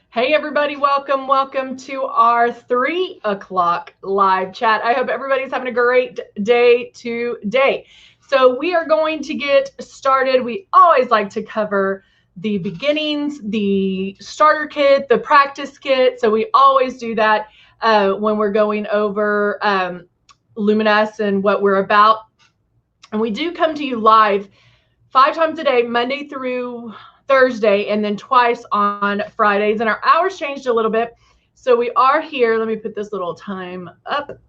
Hey everybody, welcome to our 3 o'clock live chat. I hope everybody's having a great day today. So we are going to get started. We always like to cover the beginnings, the starter kit, the practice kit. So we always do that when we're going over Luminous and what we're about. And we do come to you live 5 times a day, Monday through Thursday, and then twice on Fridays. And our hours changed a little bit. So we are here. Let me put this little time up.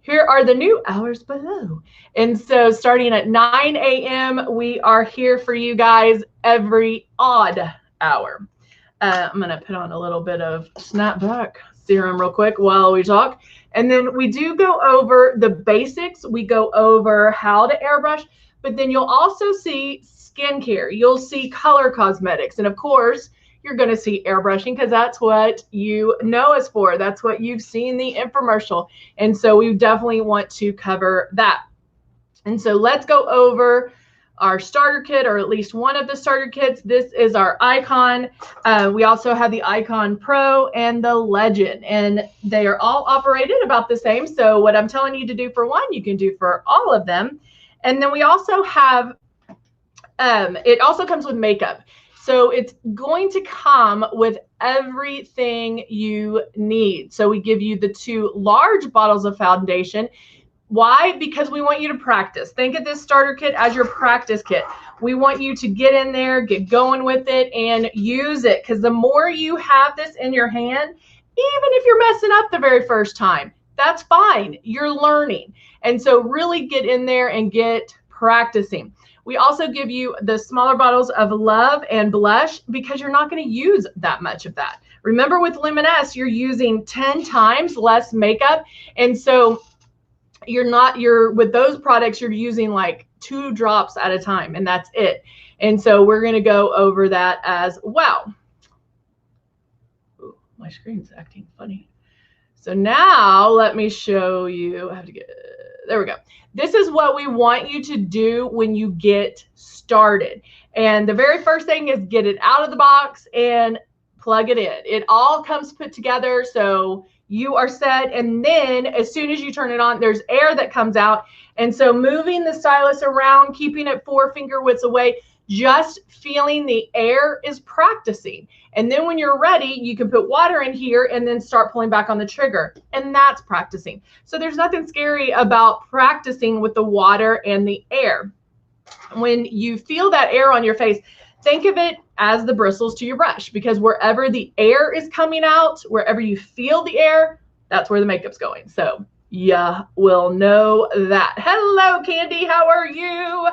Here are the new hours below. And so starting at 9 a.m., we are here for you guys every odd hour. I'm going to put on a little bit of snapback serum real quick while we talk. And then we do go over the basics. We go over how to airbrush, but then you'll also see skincare. You'll see color cosmetics. And of course, you're going to see airbrushing because that's what you know us for. That's what you've seen the infomercial. And so we definitely want to cover that. And so let's go over our starter kit, or at least one of the starter kits. This is our Icon. We also have the Icon Pro and the Legend, and they are all operated about the same. So what I'm telling you to do for one, you can do for all of them. And then we also have, it also comes with makeup. So it's going to come with everything you need. So we give you the 2 large bottles of foundation. Why? Because we want you to practice. Think of this starter kit as your practice kit. We want you to get in there, get going with it, and use it. Because the more you have this in your hand, even if you're messing up the very first time, that's fine. You're learning. And so really get in there and get practicing. We also give you the smaller bottles of Love and Blush because you're not going to use that much of that. Remember, with Luminous, you're using 10 times less makeup. And so with those products, you're using like 2 drops at a time, and that's it. And so we're going to go over that as well. Ooh, my screen's acting funny. So now let me show you. I have to get, there we go. This is what we want you to do when you get started. And the very first thing is get it out of the box and plug it in. It all comes put together, so you are set. And then as soon as you turn it on, there's air that comes out. And so moving the stylus around, keeping it 4 finger widths away, just feeling the air is practicing. And then when you're ready, you can put water in here and then start pulling back on the trigger. And that's practicing. So there's nothing scary about practicing with the water and the air. When you feel that air on your face, think of it as the bristles to your brush, because wherever the air is coming out, wherever you feel the air, that's where the makeup's going. So you will know that. Hello, Candy. How are you?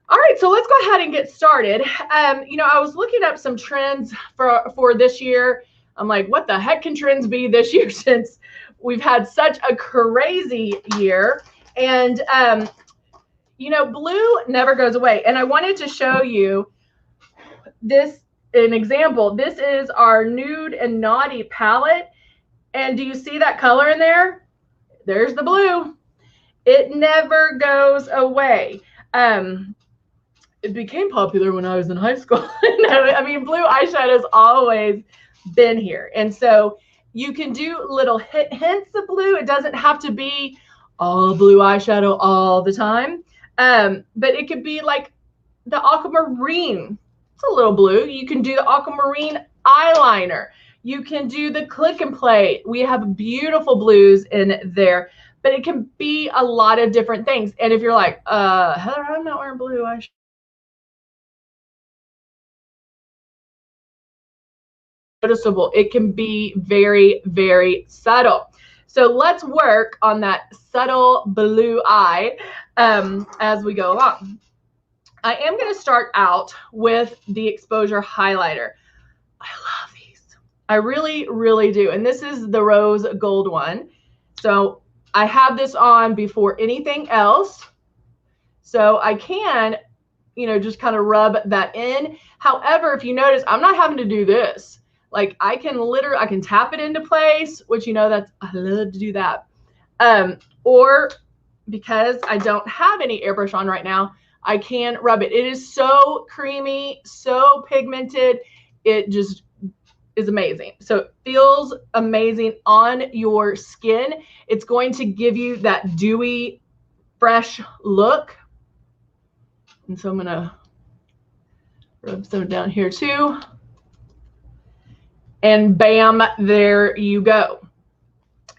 All right, so let's go ahead and get started. I was looking up some trends for this year. I'm like, what the heck can trends be this year since we've had such a crazy year? And, blue never goes away. And I wanted to show you an example. This is our Nude and Naughty palette. And do you see that color in there? There's the blue. It never goes away. It became popular when I was in high school. I mean, blue eyeshadow's always been here. And so you can do little hints of blue. It doesn't have to be all blue eyeshadow all the time. But it could be like the aquamarine. It's a little blue. You can do the aquamarine eyeliner. You can do the click and play. We have beautiful blues in there. But it can be a lot of different things. And if you're like, Heather, I'm not wearing blue eyeshadow. Noticeable. It can be very, very subtle. So let's work on that subtle blue eye as we go along. I am going to start out with the exposure highlighter. I love these. I really, really do. And this is the rose gold one. So I have this on before anything else. So I can, just kind of rub that in. However, if you notice, I'm not having to do this. Like I can tap it into place, which I love to do that. Or because I don't have any airbrush on right now, I can rub it. It is so creamy, so pigmented. It just is amazing. So it feels amazing on your skin. It's going to give you that dewy, fresh look. And so I'm going to rub some down here too. And bam, there you go.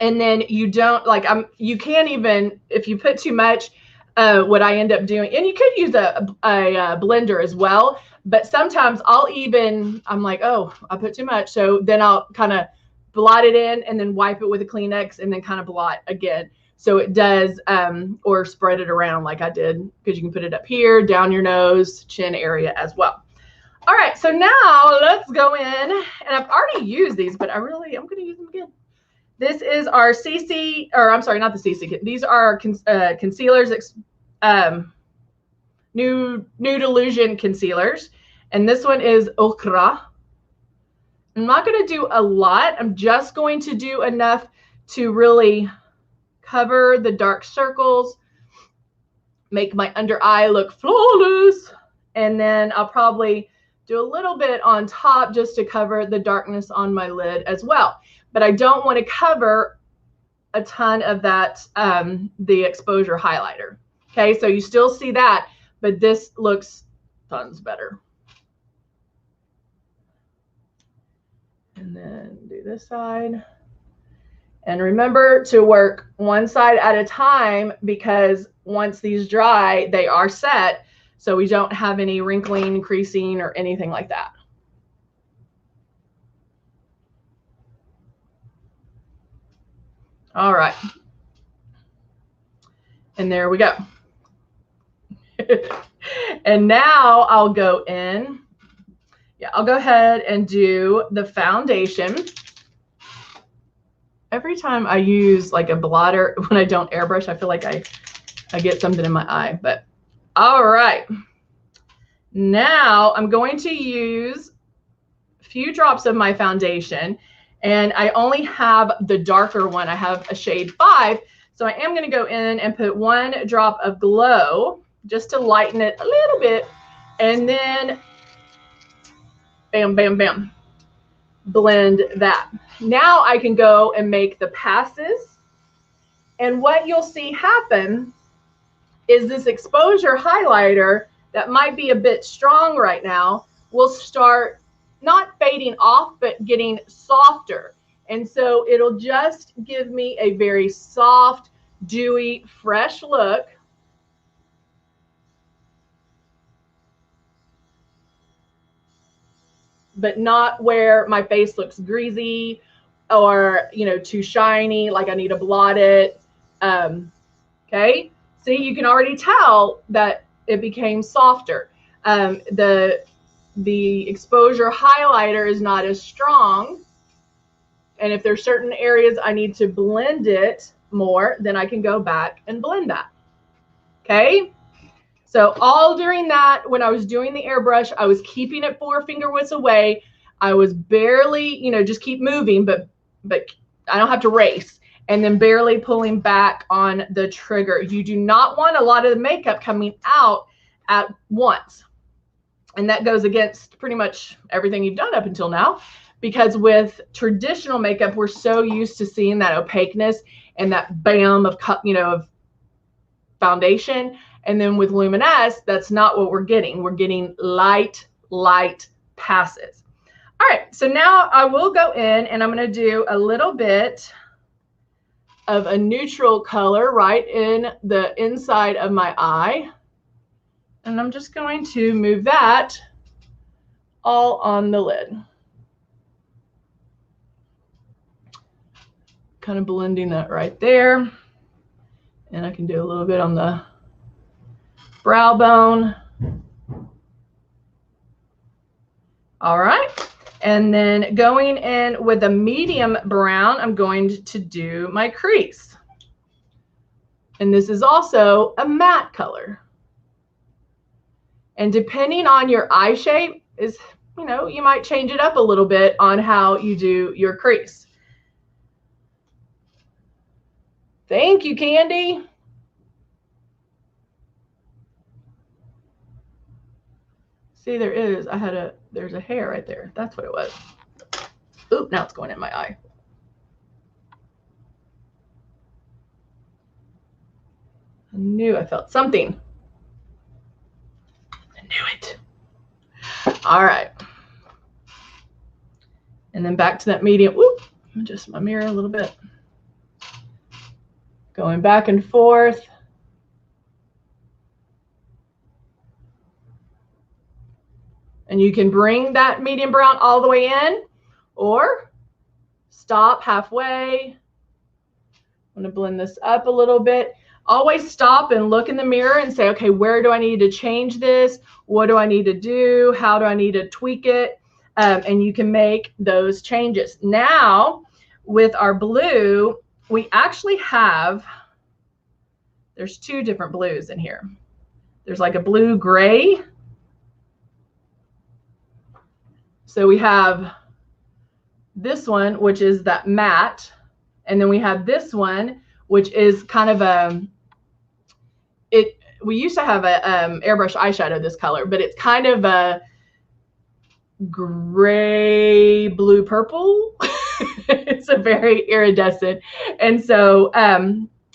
And then you don't like, you can't even, if you put too much, what I end up doing, and you could use a blender as well, but sometimes I'm like, oh, I put too much. So then I'll kind of blot it in and then wipe it with a Kleenex and then kind of blot again. So it does, or spread it around like I did, because you can put it up here, down your nose, chin area as well. All right, so now let's go in, and I've already used these, but I'm going to use them again. This is our CC, or I'm sorry, not the CC. These are concealers, Nude Illusion concealers, and this one is Ochra. I'm not going to do a lot. I'm just going to do enough to really cover the dark circles, make my under eye look flawless, and then I'll probably do a little bit on top just to cover the darkness on my lid as well. But I don't want to cover a ton of that, the exposure highlighter. Okay, so you still see that, but this looks tons better. And then do this side. And remember to work one side at a time, because once these dry, they are set. So we don't have any wrinkling, creasing, or anything like that. All right. And there we go. And now I'll go in. Yeah, I'll go ahead and do the foundation. Every time I use like a blotter, when I don't airbrush, I feel like I get something in my eye. But all right. Now I'm going to use a few drops of my foundation, and I only have the darker one. I have a shade 5. So I am going to go in and put 1 drop of glow just to lighten it a little bit. And then bam, bam, bam, blend that. Now I can go and make the passes. And what you'll see happen is this exposure highlighter that might be a bit strong right now will start not fading off, but getting softer. And so it'll just give me a very soft, dewy, fresh look. But not where my face looks greasy or, you know, too shiny, like I need to blot it. Okay, see, you can already tell that it became softer. The exposure highlighter is not as strong. And if there's certain areas I need to blend it more, then I can go back and blend that. Okay. So all during that, when I was doing the airbrush, I was keeping it 4 finger widths away. I was barely, you know, just keep moving, but I don't have to race. And then barely pulling back on the trigger. You do not want a lot of the makeup coming out at once. And that goes against pretty much everything you've done up until now. Because with traditional makeup, we're so used to seeing that opaqueness and that bam of, you know, of foundation. And then with Luminous, that's not what we're getting. We're getting light passes. All right, so now I will go in and I'm going to do a little bit of a neutral color right in the inside of my eye. And I'm just going to move that all on the lid. Kind of blending that right there. And I can do a little bit on the brow bone. All right. And then going in with a medium brown, I'm going to do my crease. And this is also a matte color. And depending on your eye shape is, you know, you might change it up a little bit on how you do your crease. Thank you, Candy. See, there's a hair right there. That's what it was. Oop, now it's going in my eye. I knew I felt something. I knew it. All right. And then back to that medium. Whoop, adjust my mirror a little bit. Going back and forth. And you can bring that medium brown all the way in or stop halfway. I'm going to blend this up a little bit. Always stop and look in the mirror and say, okay, where do I need to change this? What do I need to do? How do I need to tweak it? And you can make those changes. Now, with our blue, we actually have, there's two different blues in here. There's like a blue gray. So we have this one, which is that matte. And then we have this one, which is kind of a, we used to have a airbrush eyeshadow this color, but it's kind of a gray, blue, purple. It's a very iridescent. And so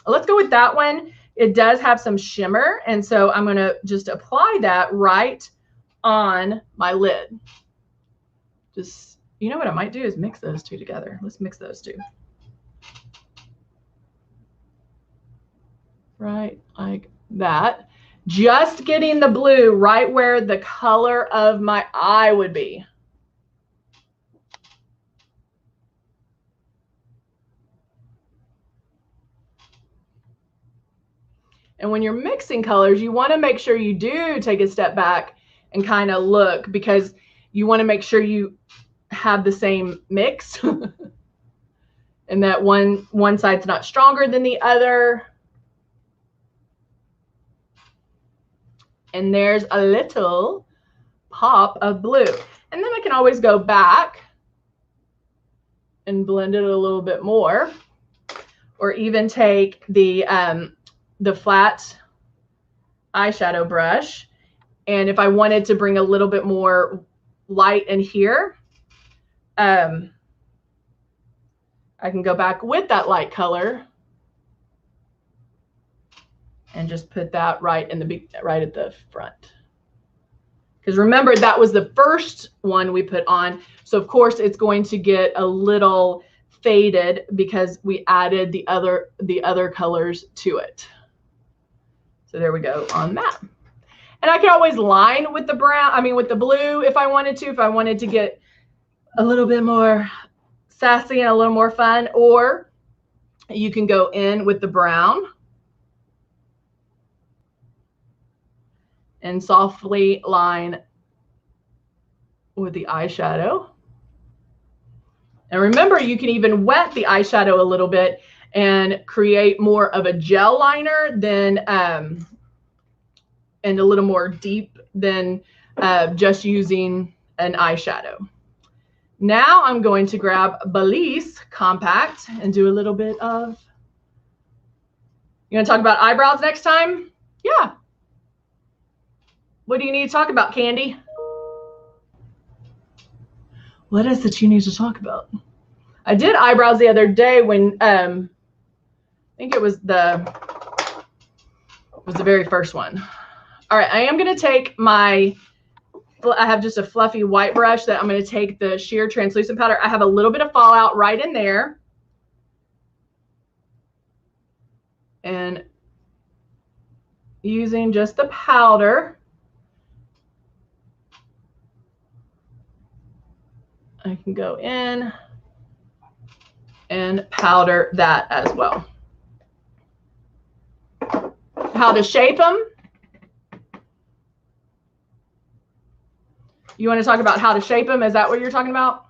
let's go with that one. It does have some shimmer. And so I'm going to just apply that right on my lid. Just, you know what I might do is mix those two together. Let's mix those two. Right, like that. Just getting the blue right where the color of my eye would be. And when you're mixing colors, you want to make sure you do take a step back and kind of look, because you want to make sure you have the same mix and that one side's not stronger than the other. And there's a little pop of blue. And then I can always go back and blend it a little bit more, or even take the flat eyeshadow brush. And if I wanted to bring a little bit more light in here, I can go back with that light color and just put that right at the front. Because remember, that was the first one we put on. So of course it's going to get a little faded because we added the other colors to it. So there we go on that. And I could always line with the brown, I mean with the blue if I wanted to get a little bit more sassy and a little more fun, or you can go in with the brown and softly line with the eyeshadow. And remember, you can even wet the eyeshadow a little bit and create more of a gel liner than and a little more deep than just using an eyeshadow. Now I'm going to grab Belize Compact and do a little bit of, you want to talk about eyebrows next time? Yeah. What do you need to talk about, Candy? What is it you need to talk about? I did eyebrows the other day when, I think it was the very first one. All right, I am going to take I have just a fluffy white brush that I'm going to take the sheer translucent powder. I have a little bit of fallout right in there. And using just the powder, I can go in and powder that as well. How to shape them. You want to talk about how to shape them? Is that what you're talking about?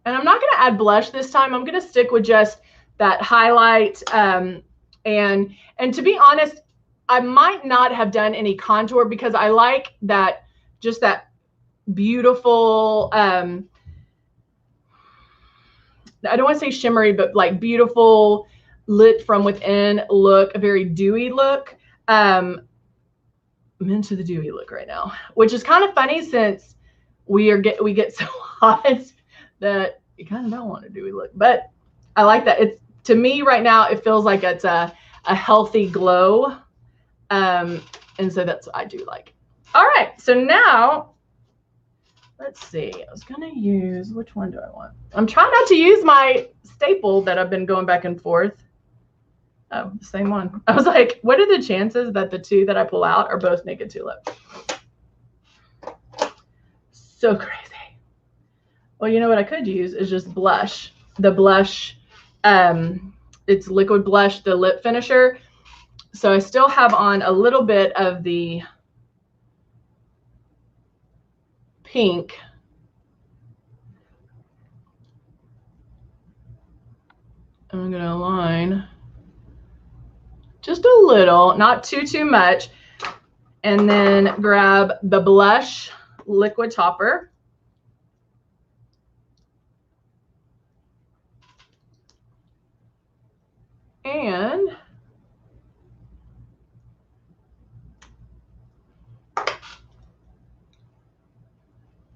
And I'm not going to add blush this time. I'm going to stick with just that highlight. And to be honest, I might not have done any contour because I like that, just that beautiful, I don't want to say shimmery, but like beautiful lit from within look, a very dewy look. I'm into the dewy look right now, which is kind of funny since we get so hot that you kind of don't want a dewy look. But I like that. It's, to me right now, it feels like it's a healthy glow. And so that's what I do like. All right, so now let's see. I was gonna use, which one do I want? I'm trying not to use my staple that I've been going back and forth. Oh, the same one. I was like, what are the chances that the two that I pull out are both Naked Tulip? So crazy. Well, you know what I could use is just blush. The blush, it's liquid blush, the lip finisher. So I still have on a little bit of the pink. I'm gonna line just a little, not too much, and then grab the blush liquid topper. And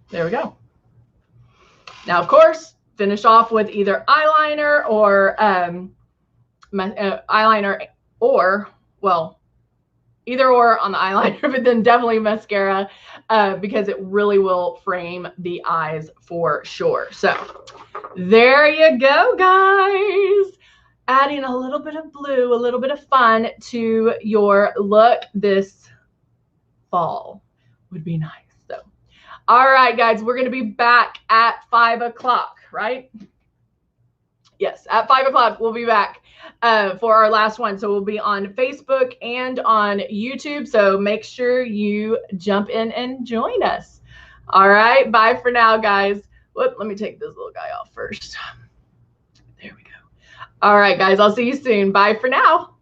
there we go. Now, of course, finish off with either eyeliner or eyeliner, or, well, either or on the eyeliner, but then definitely mascara, because it really will frame the eyes for sure. So there you go, guys. Adding a little bit of blue, a little bit of fun to your look this fall would be nice. So, all right, guys, we're going to be back at 5 o'clock, right? Yes, at 5 o'clock, we'll be back for our last one. So we'll be on Facebook and on YouTube. So make sure you jump in and join us. All right, bye for now, guys. Whoop, let me take this little guy off first. There we go. All right, guys, I'll see you soon. Bye for now.